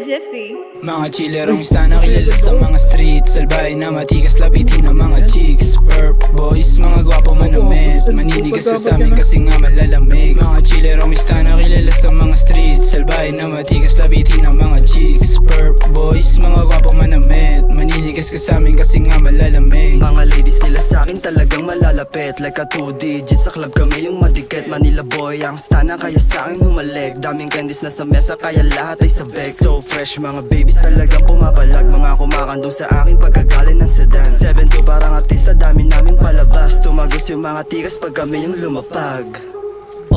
Jiffy. Mga chillerong istana kilala sa mga street. Salbahay na matikas lapitin ng mga chicks. Perp boys, mga gwapo manamit. Maninigas ka sa amin kasi nga malalamig. Mga chillerong istana kilala sa mga street. Salbahay na matikas lapitin ng mga chicks. Perp boys, mga gwapo manamit. Maninigas ka sa amin kasi nga malalamig. Mga ladies nila sa akin talagang malalapit. Like a 2 digits, sa club kami yung madikit. Manila boy, ang stana kaya sa akin humalik. Daming candies na sa mesa kaya lahat ay sabik. So fresh, mga babies talagang pumapalag. Mga kumakandong sa akin pagkagaling ng sedan. 7-2 parang artista, dami namin palabas. Tumagos yung mga tikas pag kami yung lumapag.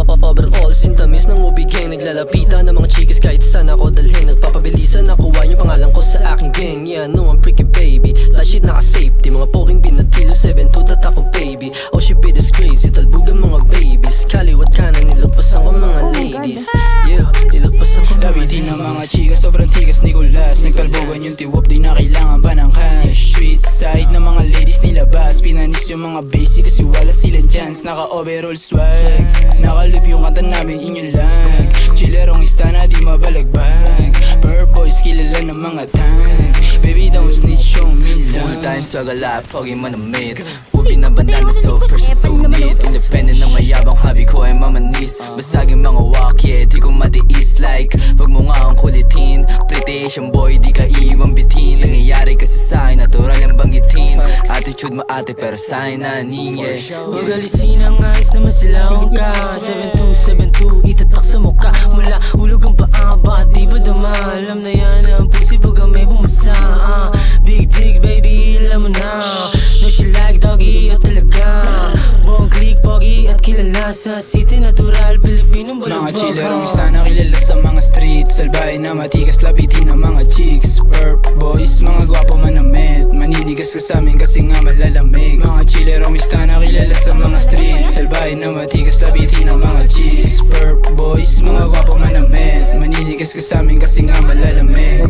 Overall, sintamis ng ubigay. Naglalapitan ng mga chicas kahit saan ako dalhin. Nagpapabilisan, nakuha yung pangalan ko sa aking gang. Yeah, no, I'm freaky baby. Last shit naka-safety. Mga poking binatilo, 7-2 tatako baby. Oh, she be this crazy, talbugan mga babies. Kaliwat kanan, nilagpasan ko mga ladies. Yeah, nilagpasan ko mga Lapitin ng mga chicas, sobrang tigas Nicolas. Nagtalbogan yung tiwop, di na kailangan pa ng cash. Street side ng mga ladies nilabas. Pinanis yung mga basic kasi wala silang chance. Naka-overall swag, nakalip yung kanta namin inyo lang. Chillerong istana di mabalagbag. Perp boys kilala ng mga tank. Baby don't snitch, show me lang. Full time struggle life, pogi manamit. Ubi na bandana so fresh and so neat. Independent na mayabang, hobby ko ay mamanis. Basagin mga walk, yeah, di ko matiis. Like, wag mo nga ang kulitin. Pretty Asian boy, di ka iwang bitin. Nangyayari kasi sa'kin, natural ang banggitin. Attitude maate pero sa'kin naninge. Huwag alisin ang eyes naman sila akong ka. 7-2, itatak sa mukha. Mula hulog ang paa, ba't di ba dama? Alam na yan ang pusi baga may bumasa. Big dick baby, alam mo na. No she like doggy at talaga. Buong click, pogi at kilala sa city. Natural, Pilipinong balabag. Mga chillerong istana kilala sa mga street. Salbahay na matikas lapitin ng mga chicks. Perp boys, mga gwapo manamit. Maninigas ka sa amin kasi nga malalamig. Mga chillerong istana kilala sa mga street. Salbahay na matikas lapitin ng mga chicks. Perp boys, mga gwapo manamit. Maninigas ka sa amin kasi nga malalamig.